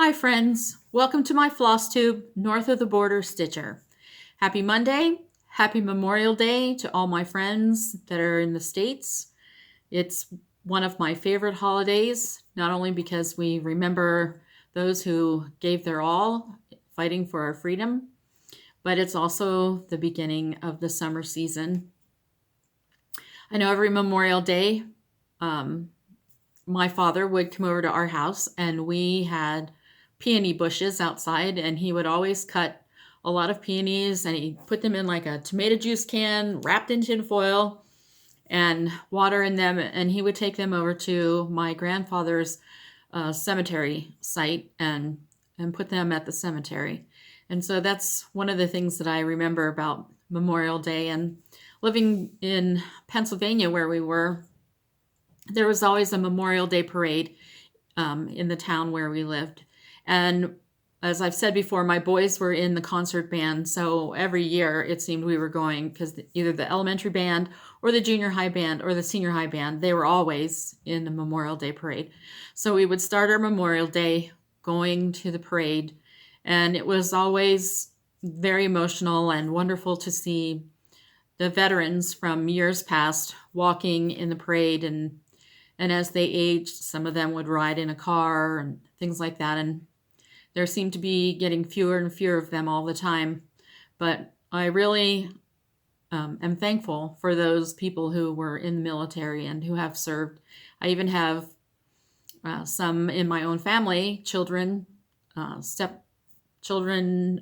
Hi friends, welcome to my Flosstube north of the border stitcher. Happy Monday, happy Memorial Day to all my friends that are in the States. It's one of my favorite holidays, not only because we remember those who gave their all fighting for our freedom, but it's also the beginning of the summer season. I know every Memorial Day, my father would come over to our house and we had peony bushes outside, and he would always cut a lot of peonies and he put them in like a tomato juice can wrapped in tin foil and water in them, and he would take them over to my grandfather's cemetery site and put them at the cemetery. And so that's one of the things that I remember about Memorial Day. And living in Pennsylvania where we were, there was always a Memorial Day parade in the town where we lived. And as I've said before, my boys were in the concert band. So every year it seemed we were going, because either the elementary band or the junior high band or the senior high band, they were always in the Memorial Day parade. So we would start our Memorial Day going to the parade. And it was always very emotional and wonderful to see the veterans from years past walking in the parade. And as they aged, some of them would ride in a car and things like that. And there seemed to be getting fewer and fewer of them all the time. But I really am thankful for those people who were in the military and who have served. I even have some in my own family, children, stepchildren,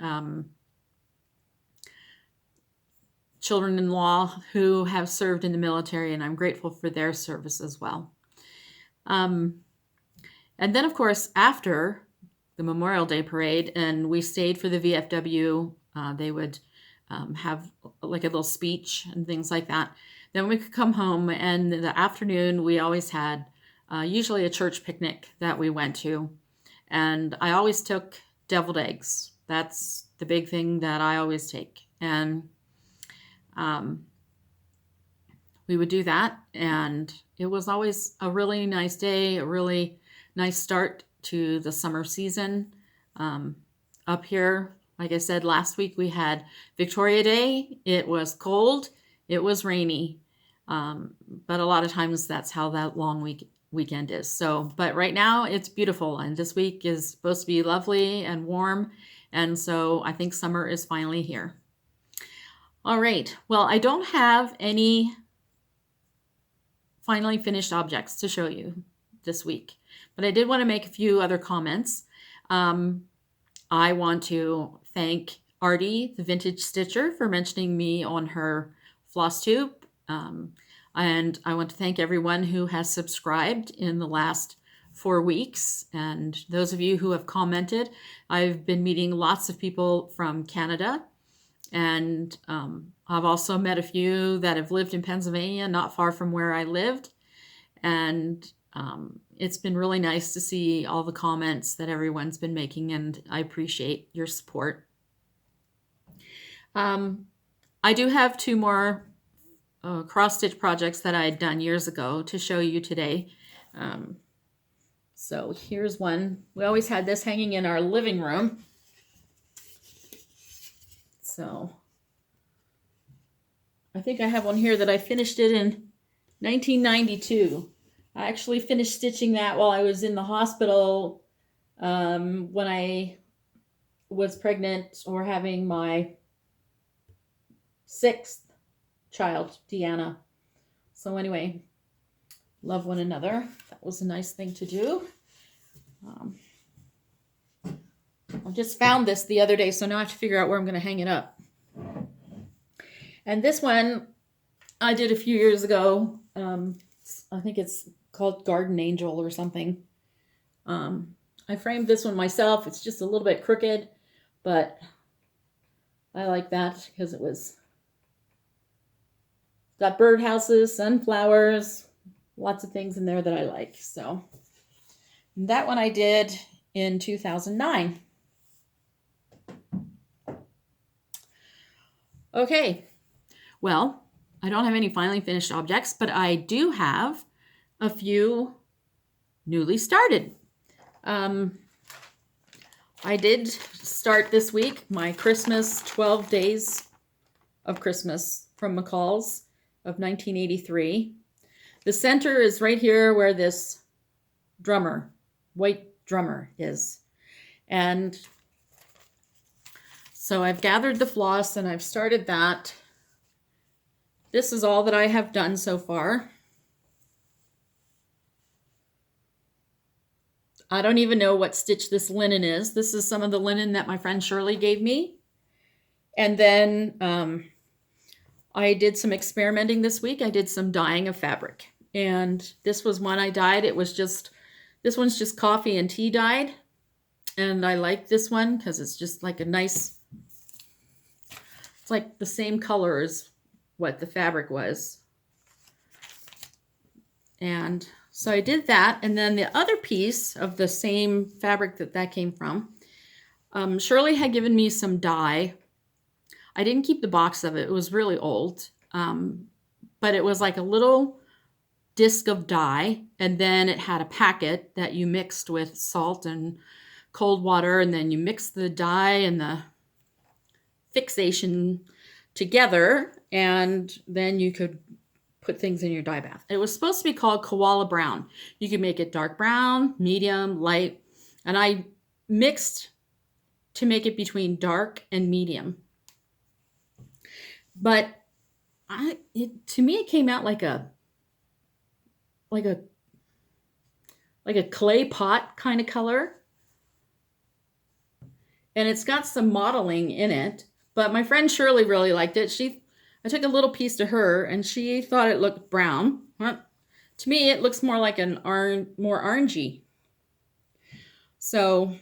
children-in-law who have served in the military, and I'm grateful for their service as well. And then, of course, after the Memorial Day parade, and we stayed for the VFW. They would have like a little speech and things like that. Then we could come home, and in the afternoon we always had usually a church picnic that we went to. And I always took deviled eggs. That's the big thing that I always take. And we would do that, and it was always a really nice day, a really nice start to the summer season. Up here, like I said, last week we had Victoria Day. It was cold, it was rainy, but a lot of times that's how that long weekend is. So, but right now it's beautiful, and this week is supposed to be lovely and warm, and so I think summer is finally here. All right, well, I don't have any finally finished objects to show you this week, but I did want to make a few other comments. I want to thank Artie, the vintage stitcher, for mentioning me on her Flosstube. And I want to thank everyone who has subscribed in the last 4 weeks. And those of you who have commented, I've been meeting lots of people from Canada. And I've also met a few that have lived in Pennsylvania, not far from where I lived. And it's been really nice to see all the comments that everyone's been making, and I appreciate your support. I do have 2 more cross-stitch projects that I had done years ago to show you today. So here's one. We always had this hanging in our living room. So I think I have one here that I finished it in 1992. I actually finished stitching that while I was in the hospital when I was pregnant or having my 6th child, Deanna. So anyway, love one another. That was a nice thing to do. I just found this the other day, so now I have to figure out where I'm going to hang it up. And this one I did a few years ago. I think it's called Garden Angel or something. I framed this one myself. It's just a little bit crooked, but I like that because it was got birdhouses, sunflowers, lots of things in there that I like. So that one I did in 2009. Okay, well, I don't have any finally finished objects, but I do have a few newly started. I did start this week my Christmas 12 Days of Christmas from McCall's of 1983. The center is right here where this drummer, white drummer, is. And so I've gathered the floss and I've started that. This is all that I have done so far. I don't even know what stitch this linen is. This is some of the linen that my friend Shirley gave me. And then I did some experimenting this week. I did some dyeing of fabric. And this was one I dyed. This one's just coffee and tea dyed. And I like this one because it's just like a nice, it's like the same color as what the fabric was. And so I did that. And then the other piece of the same fabric that came from, Shirley had given me some dye. I didn't keep the box of it. It was really old. But it was like a little disc of dye. And then it had a packet that you mixed with salt and cold water. And then you mix the dye and the fixation together. And then you could put things in your dye bath. It was supposed to be called koala brown. You could make it dark brown, medium, light. And I mixed to make it between dark and medium. But to me, it came out like a clay pot kind of color. And it's got some modeling in it. But my friend Shirley really liked it. I took a little piece to her and she thought it looked brown. Well, to me, it looks more like more orangey. So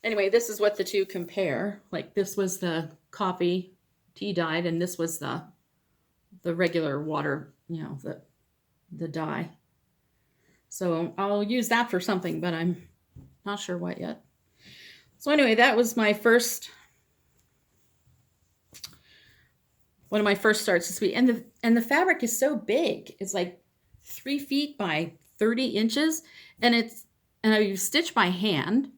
anyway, this is what the two compare. Like this was the coffee tea dyed and this was the regular water, the dye. So I'll use that for something, but I'm not sure what yet. So anyway, that was my one of my first starts this week. And the fabric is so big. It's like 3 feet by 30 inches. And I stitch by hand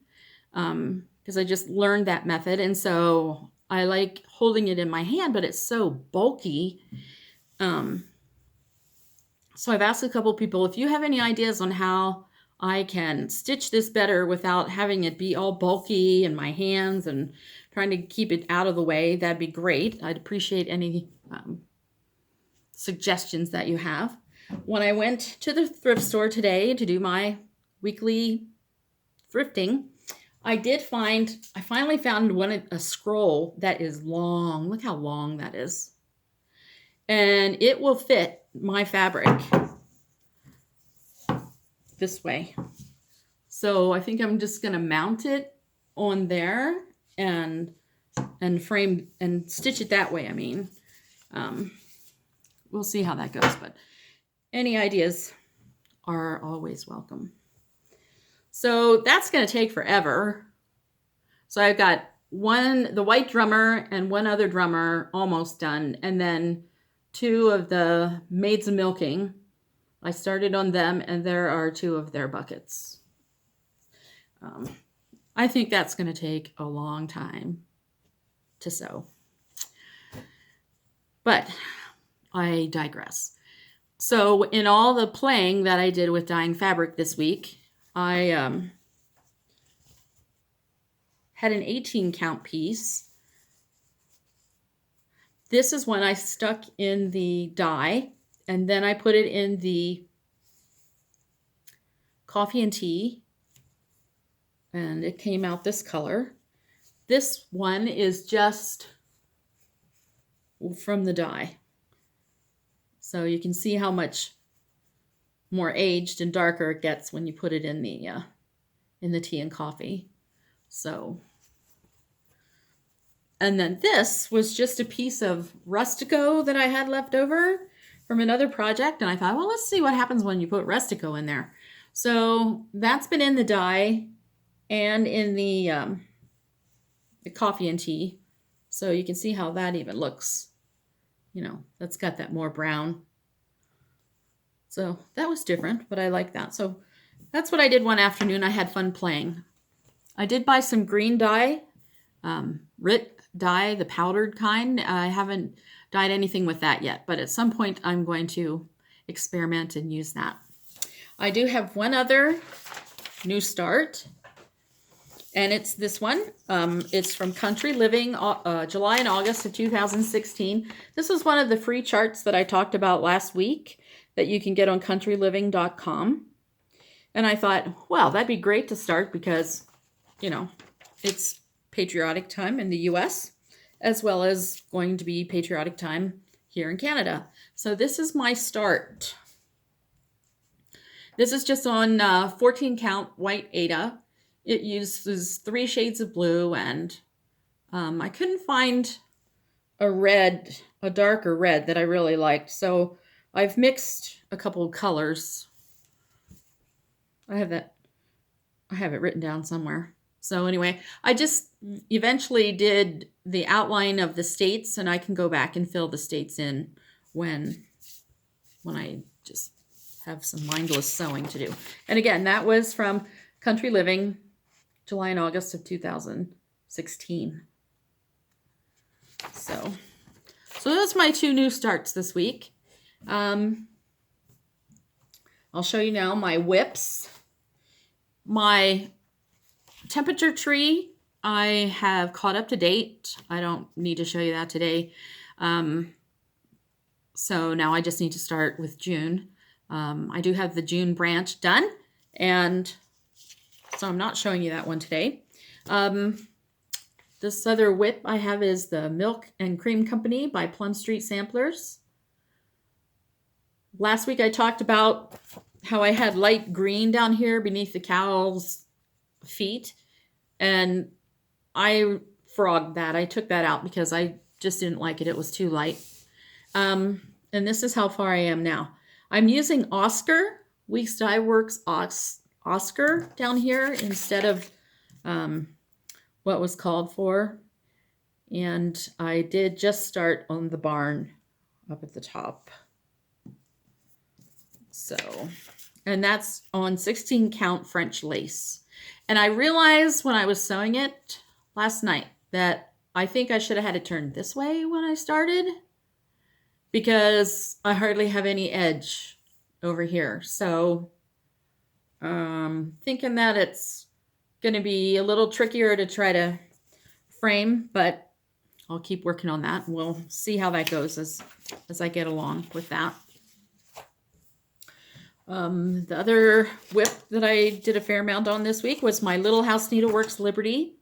because I just learned that method. And so I like holding it in my hand, but it's so bulky. So I've asked a couple people, if you have any ideas on how I can stitch this better without having it be all bulky in my hands and trying to keep it out of the way, that'd be great. I'd appreciate any suggestions that you have. When I went to the thrift store today to do my weekly thrifting, I finally found a scroll that is long. Look how long that is. And it will fit my fabric this way. So I think I'm just going to mount it on there and frame and stitch it that way. I mean, we'll see how that goes, but any ideas are always welcome. So that's going to take forever. So I've got the white drummer and one other drummer almost done. And then 2 of the maids of milking. I started on them and there are 2 of their buckets. I think that's going to take a long time to sew. But I digress. So in all the playing that I did with dyeing fabric this week, I had an 18 count piece. This is when I stuck in the dye and then I put it in the coffee and tea and it came out this color. This one is just from the dye. So you can see how much more aged and darker it gets when you put it in the tea and coffee. So, and then this was just a piece of Rustico that I had left over from another project. And I thought, well, let's see what happens when you put Rustico in there. So that's been in the dye and in the coffee and tea. So you can see how that even looks. That's got that more brown. So that was different, but I like that. So that's what I did one afternoon. I had fun playing. I did buy some green dye, RIT dye, the powdered kind. I haven't dyed anything with that yet, but at some point I'm going to experiment and use that. I do have one other new start, and it's this one. It's from Country Living, July and August of 2016. This is one of the free charts that I talked about last week that you can get on countryliving.com. And I thought, well, that'd be great to start because, you know, it's patriotic time in the US, as well as going to be patriotic time here in Canada. So this is my start. This is just on 14 count white Aida. It uses 3 shades of blue, and I couldn't find a red, a darker red that I really liked. So I've mixed a couple of colors. I have it written down somewhere. So anyway, I just eventually did the outline of the states, and I can go back and fill the states in when I just have some mindless sewing to do. And again, that was from Country Living, July and August of 2016. So that's my 2 new starts this week. I'll show you now my WIPS. My temperature tree, I have caught up to date. I don't need to show you that today. So now I just need to start with June. I do have the June branch done, and so I'm not showing you that one today. This other WIP I have is the Milk and Cream Company by Plum Street Samplers. Last week I talked about how I had light green down here beneath the cow's feet, and I frogged that. I took that out because I just didn't like it. It was too light. And this is how far I am now. I'm using Oscar, Weeks Dye Works Oscar down here instead of what was called for. And I did just start on the barn up at the top. So, and that's on 16 count French lace. And I realized when I was sewing it last night that I think I should have had it turned this way when I started, because I hardly have any edge over here. So thinking that it's going to be a little trickier to try to frame, but I'll keep working on that. We'll see how that goes as I get along with that. The other WIP that I did a fair amount on this week was my Little House Needleworks Liberty.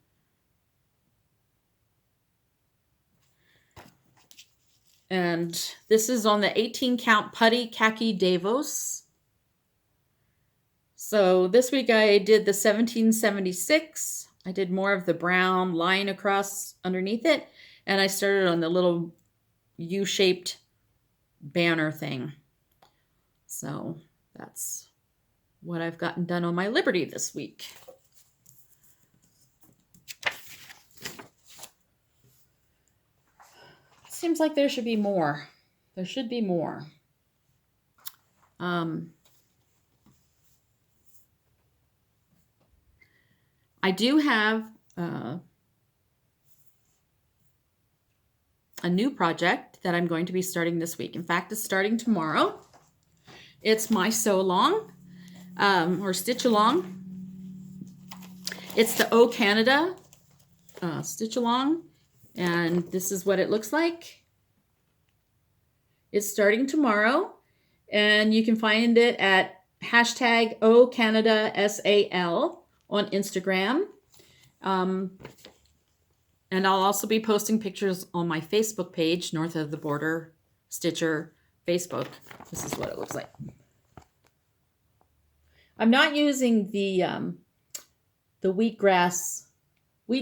And this is on the 18 count Putty Khaki Davos. So this week I did the 1776. I did more of the brown line across underneath it. And I started on the little U-shaped banner thing. So that's what I've gotten done on my Liberty this week. Seems like there should be more. There should be more. I do have a new project that I'm going to be starting this week. In fact, it's starting tomorrow. It's my sew along or stitch along. It's the O Canada stitch along, and this is what it looks like. It's starting tomorrow, and you can find it at hashtag O Canada SAL on Instagram. And I'll also be posting pictures on my Facebook page, North of the Border Stitcher Facebook. This is what it looks like. I'm not using the wheat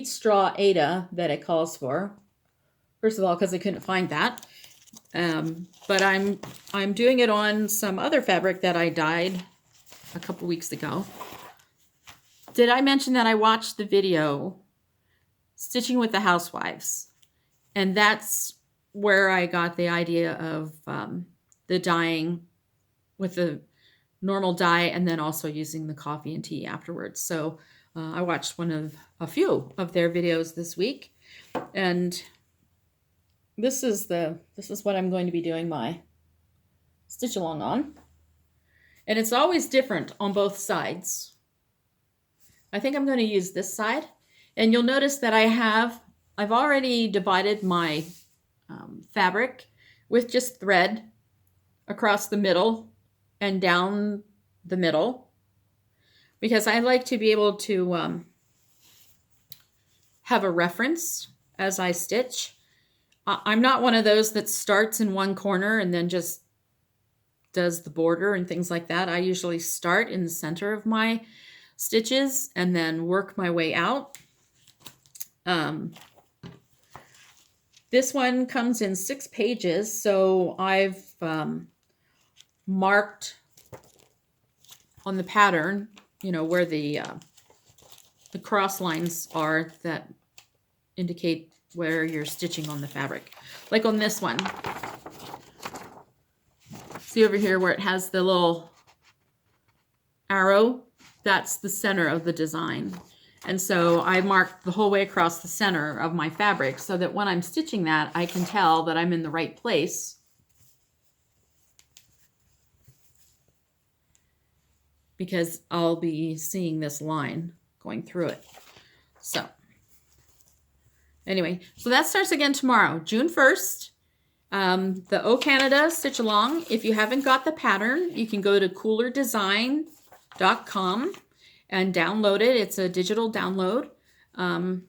straw Aida that it calls for. First of all, because I couldn't find that. But I'm doing it on some other fabric that I dyed a couple weeks ago. Did I mention that I watched the video Stitching with the Housewives? And that's where I got the idea of the dyeing with the normal dye and then also using the coffee and tea afterwards. So I watched a few of their videos this week, and this is what I'm going to be doing my stitch along on. And it's always different on both sides. I think I'm going to use this side, and you'll notice that I've already divided my fabric with just thread across the middle and down the middle, because I like to be able to have a reference as I stitch. I'm not one of those that starts in one corner and then just does the border and things like that. I usually start in the center of my stitches and then work my way out. This one comes in 6 pages, so I've marked on the pattern, where the cross lines are that indicate where you're stitching on the fabric. Like on this one, see over here where it has the little arrow, that's the center of the design. And so I marked the whole way across the center of my fabric so that when I'm stitching that, I can tell that I'm in the right place. Because I'll be seeing this line going through it. So anyway, so that starts again tomorrow, June 1st. The O Canada Stitch Along. If you haven't got the pattern, you can go to coolerdesign.com and download it. It's a digital download. I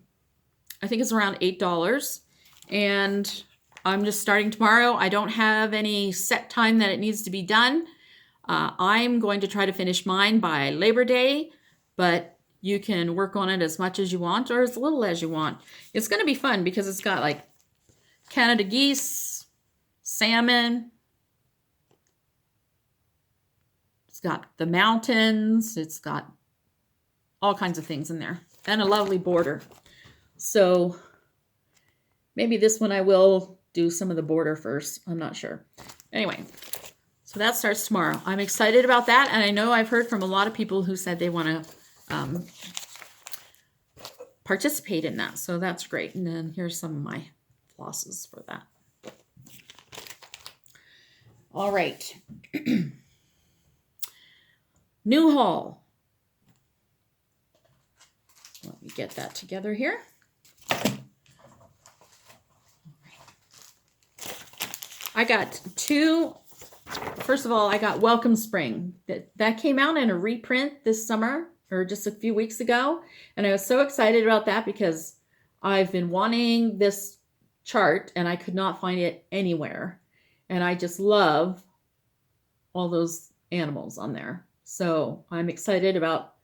think it's around $8. And I'm just starting tomorrow. I don't have any set time that it needs to be done. I'm going to try to finish mine by Labor Day, but you can work on it as much as you want or as little as you want. It's going to be fun because it's got like Canada geese, salmon. It's got the mountains. It's got all kinds of things in there and a lovely border. So maybe this one I will do some of the border first. I'm not sure. Anyway, so that starts tomorrow. I'm excited about that. And I know I've heard from a lot of people who said they want to participate in that. So that's great. And then here's some of my flosses for that. All right. New haul. Let me get that together here. I got two. First of all, I got Welcome Spring. That came out in a reprint this summer or just a few weeks ago. And I was so excited about that because I've been wanting this chart and I could not find it anywhere. And I just love all those animals on there. So I'm excited about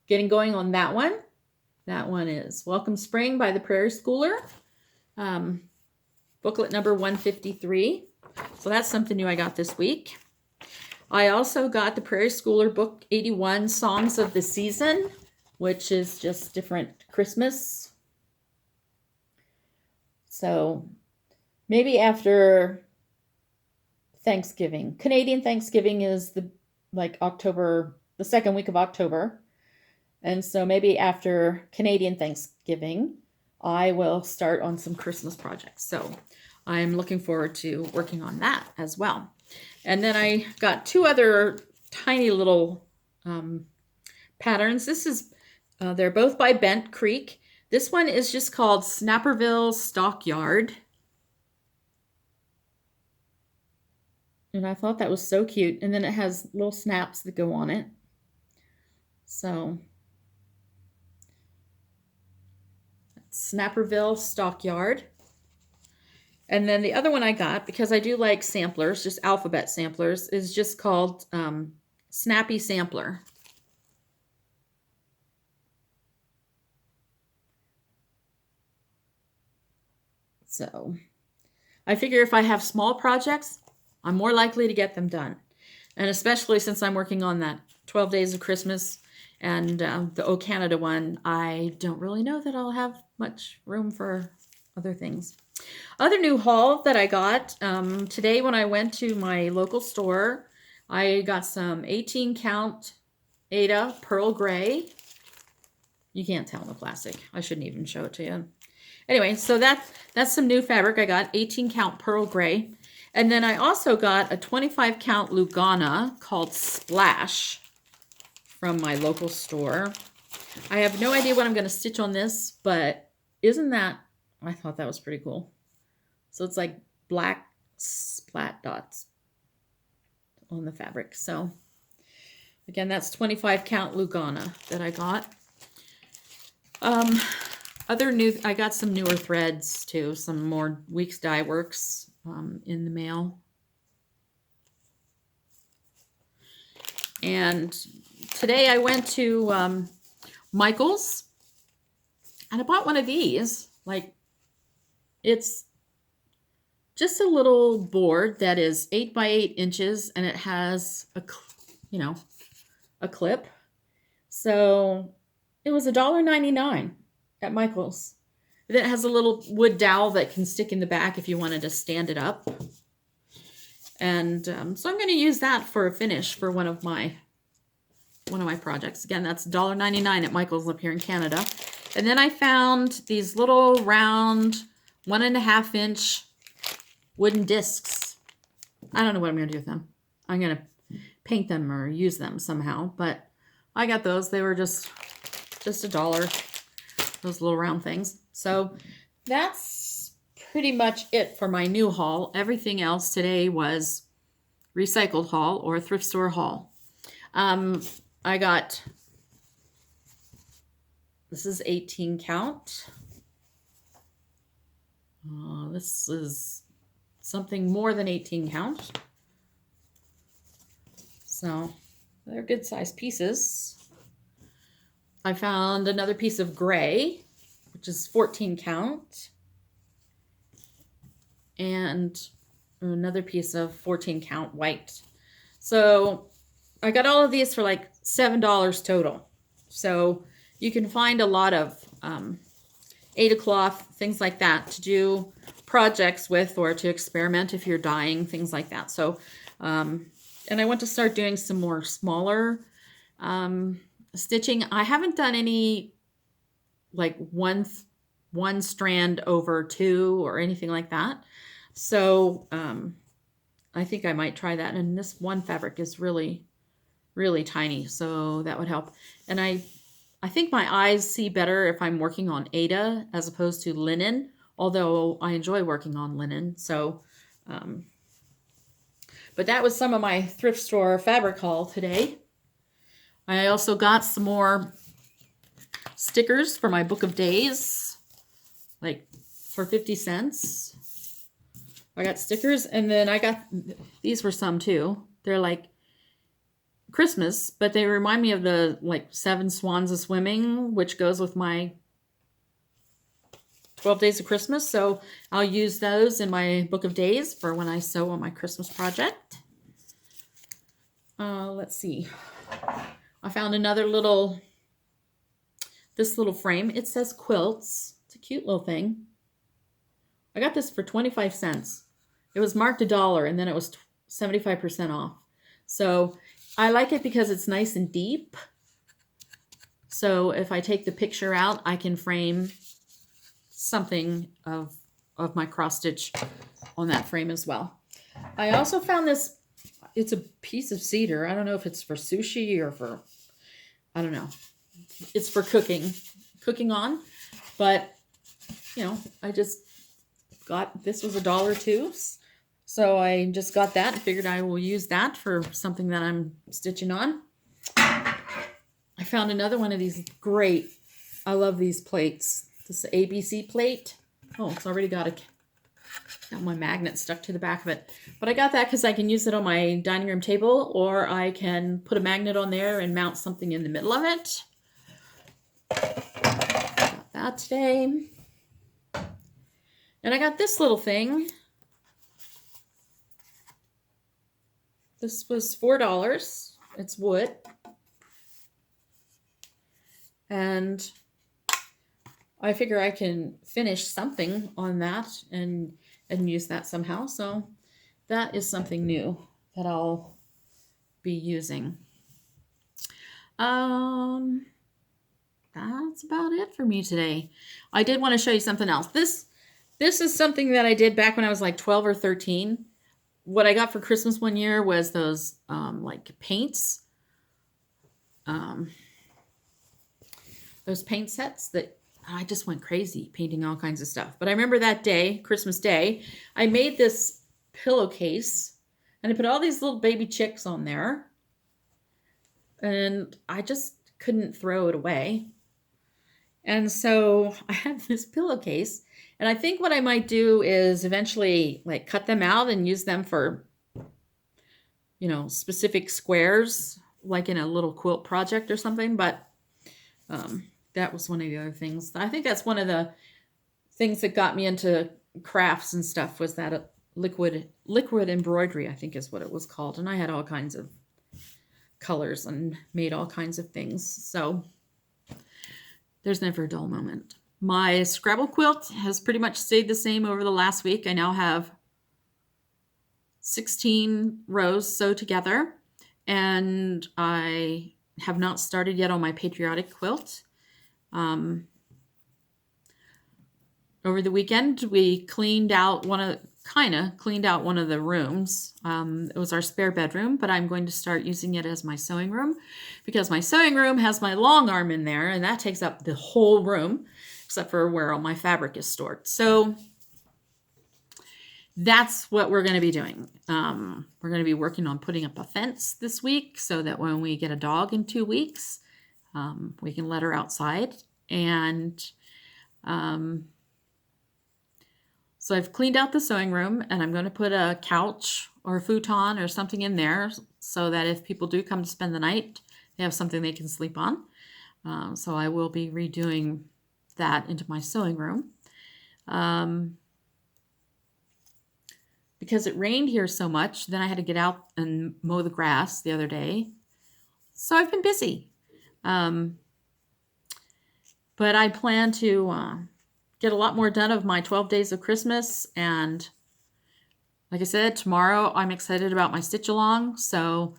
getting going on that one. That one is Welcome Spring by the Prairie Schooler. Booklet number 153. So that's something new I got this week. I also got the Prairie Schooler Book 81 Songs of the Season, which is just different Christmas. So maybe after Thanksgiving. Canadian Thanksgiving is October, the second week of October. And so maybe after Canadian Thanksgiving, I will start on some Christmas projects. So I'm looking forward to working on that as well. And then I got two other tiny little patterns. They're both by Bent Creek. This one is just called Snapperville Stockyard. And I thought that was so cute. And then it has little snaps that go on it. So Snapperville Stockyard. And then the other one I got, because I do like samplers, just alphabet samplers, is just called Snappy Sampler. So I figure if I have small projects, I'm more likely to get them done. And especially since I'm working on that 12 Days of Christmas and the O Canada one, I don't really know that I'll have much room for other things. Other new haul that I got today when I went to my local store, I got some 18 count Ada Pearl Gray. You can't tell in the plastic. I shouldn't even show it to you. Anyway, so that's some new fabric. I got 18 count Pearl Gray. And then I also got a 25 count Lugana called Splash from my local store. I have no idea what I'm going to stitch on this, but isn't that, I thought that was pretty cool. So it's like black splat dots on the fabric. So again, that's 25 count Lugana that I got. I got some newer threads too, some more Weeks Dye Works in the mail. And today I went to Michael's and I bought one of these. Like, it's just a little board that is 8 by 8 inches and it has a clip. So it was $1.99 at Michael's. Then it has a little wood dowel that can stick in the back if you wanted to stand it up. And so I'm going to use that for a finish for one of my projects. Again, that's $1.99 at Michael's up here in Canada. And then I found these little round 1.5 inch wooden discs. I don't know what I'm going to do with them. I'm going to paint them or use them somehow. But I got those. They were just $1. Those little round things. So that's pretty much it for my new haul. Everything else today was recycled haul or thrift store haul. I got, this is 18 count. This is something more than 18 count. So they're good sized pieces. I found another piece of gray, which is 14 count. And another piece of 14 count white. So I got all of these for like $7 total. So you can find a lot of Ada cloth, things like that to do projects with or to experiment if you're dyeing, things like that. So, and I want to start doing some more smaller stitching. I haven't done any like one strand over 2 or anything like that. So I think I might try that. And this one fabric is really, really tiny. So that would help. And I think my eyes see better if I'm working on Ada as opposed to linen, although I enjoy working on linen. So, but that was some of my thrift store fabric haul today. I also got some more stickers for my book of days, like for 50 cents. I got stickers, and then I got, these were some too. They're like Christmas, but they remind me of the like 7 Swans of Swimming, which goes with my 12 Days of Christmas. So I'll use those in my book of days for when I sew on my Christmas project. Let's see. I found another this little frame. It says quilts. It's a cute little thing. I got this for 25 cents. It was marked $1 and then it was 75% off. So I like it because it's nice and deep. So if I take the picture out, I can frame something of my cross stitch on that frame as well. I also found this, it's a piece of cedar. I don't know if it's for sushi or for, I don't know. It's for cooking on, but you know, I just got, this was $1 too. So I just got that and figured I will use that for something that I'm stitching on. I found another one of these great, I love these plates. This ABC plate. Oh, it's already got my magnet stuck to the back of it. But I got that because I can use it on my dining room table, or I can put a magnet on there and mount something in the middle of it. Got that today. And I got this little thing. This was $4. It's wood. And I figure I can finish something on that and use that somehow. So that is something new that I'll be using. That's about it for me today. I did want to show you something else. This is something that I did back when I was like 12 or 13. What I got for Christmas one year was those like paints. Those paint sets that I just went crazy painting all kinds of stuff. But I remember that day, Christmas Day, I made this pillowcase and I put all these little baby chicks on there. And I just couldn't throw it away. And so I have this pillowcase, and I think what I might do is eventually like cut them out and use them for, you know, specific squares, like in a little quilt project or something. But that was one of the other things. I think that's one of the things that got me into crafts and stuff, was that liquid embroidery, I think is what it was called. And I had all kinds of colors and made all kinds of things. So there's never a dull moment. My Scrabble quilt has pretty much stayed the same over the last week. I now have 16 rows sewed together, and I have not started yet on my patriotic quilt. Over the weekend, we cleaned out one of the rooms. It was our spare bedroom, but I'm going to start using it as my sewing room, because my sewing room has my long arm in there, and that takes up the whole room, except for where all my fabric is stored. So that's what we're going to be doing. We're going to be working on putting up a fence this week so that when we get a dog in 2 weeks, we can let her outside. And so I've cleaned out the sewing room, and I'm going to put a couch or a futon or something in there so that if people do come to spend the night, they have something they can sleep on. So I will be redoing that into my sewing room. Because it rained here so much, then I had to get out and mow the grass the other day. So I've been busy. But I plan to get a lot more done of my 12 days of Christmas. And like I said, tomorrow I'm excited about my stitch along. So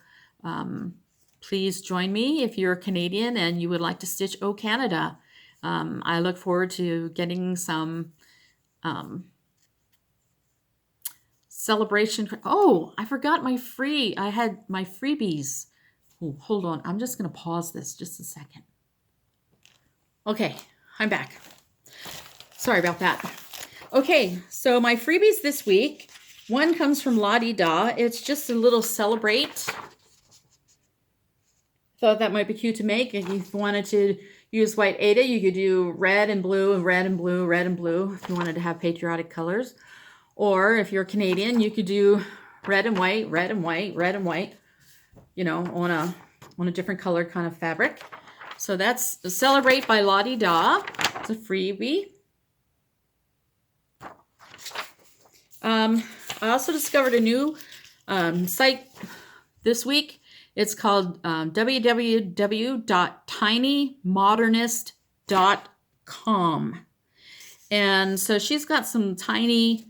please join me if you're Canadian and you would like to stitch O Canada. I look forward to getting some celebration. Oh, I forgot I had my freebies. Oh, hold on. I'm just going to pause this just a second. Okay, I'm back. Sorry about that. Okay, so my freebies this week, one comes from La Di Da. It's just a little celebrate. Thought that might be cute to make. If you wanted to use white Ada, you could do red and blue and red and blue, red and blue, if you wanted to have patriotic colors. Or if you're Canadian, you could do red and white, red and white, red and white, you know, on a different color kind of fabric. So that's Celebrate by La Di Da. It's a freebie. I also discovered a new site this week. It's called www.tinymodernist.com. And so she's got some tiny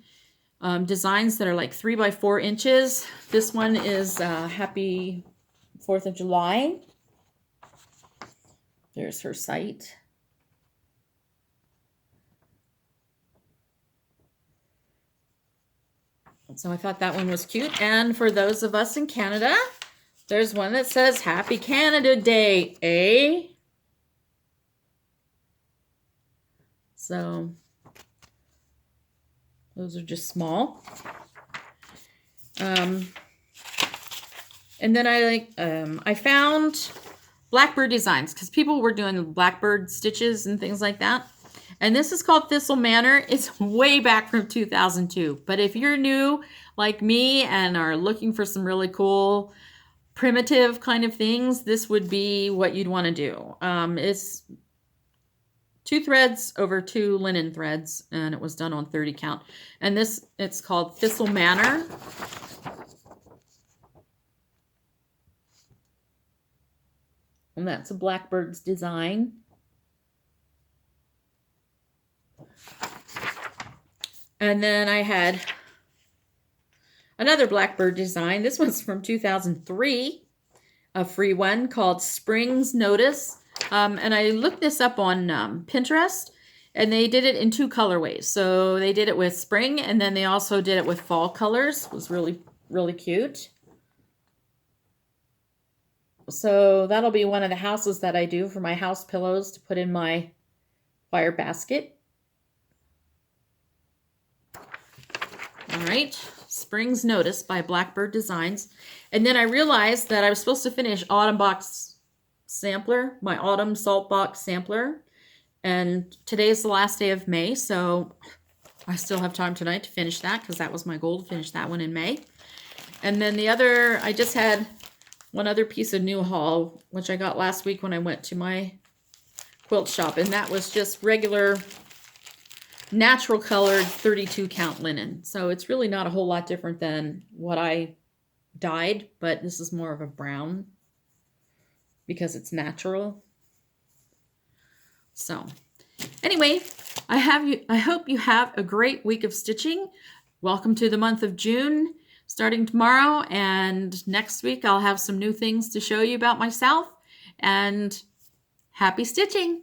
designs that are like 3 by 4 inches. This one is Happy 4th of July. There's her site. So I thought that one was cute. And for those of us in Canada, there's one that says Happy Canada Day, eh? So those are just small. And then I found Blackbird designs, because people were doing Blackbird stitches and things like that. And this is called Thistle Manor. It's way back from 2002. But if you're new like me and are looking for some really cool primitive kind of things, this would be what you'd want to do. It's 2 threads over 2 linen threads, and it was done on 30 count. And it's called Thistle Manor. And that's a Blackbird's design. And then I had another Blackbird design. This one's from 2003. a free one called Spring's Notice. And I looked this up on Pinterest, and they did it in 2 colorways. So they did it with spring, and then they also did it with fall colors. It was really, really cute. So that'll be one of the houses that I do for my house pillows to put in my fire basket. All right, Spring's Notice by Blackbird Designs. And then I realized that I was supposed to finish Autumn Box Sampler, my Autumn Salt Box Sampler. And today is the last day of May, so I still have time tonight to finish that because that was my goal, to finish that one in May. And then the other, I just had one other piece of new haul, which I got last week when I went to my quilt shop, and that was just regular natural colored 32 count linen. So it's really not a whole lot different than what I dyed, but this is more of a brown because it's natural. So anyway, I hope you have a great week of stitching. Welcome to the month of June, starting tomorrow, and next week I'll have some new things to show you about myself, and happy stitching!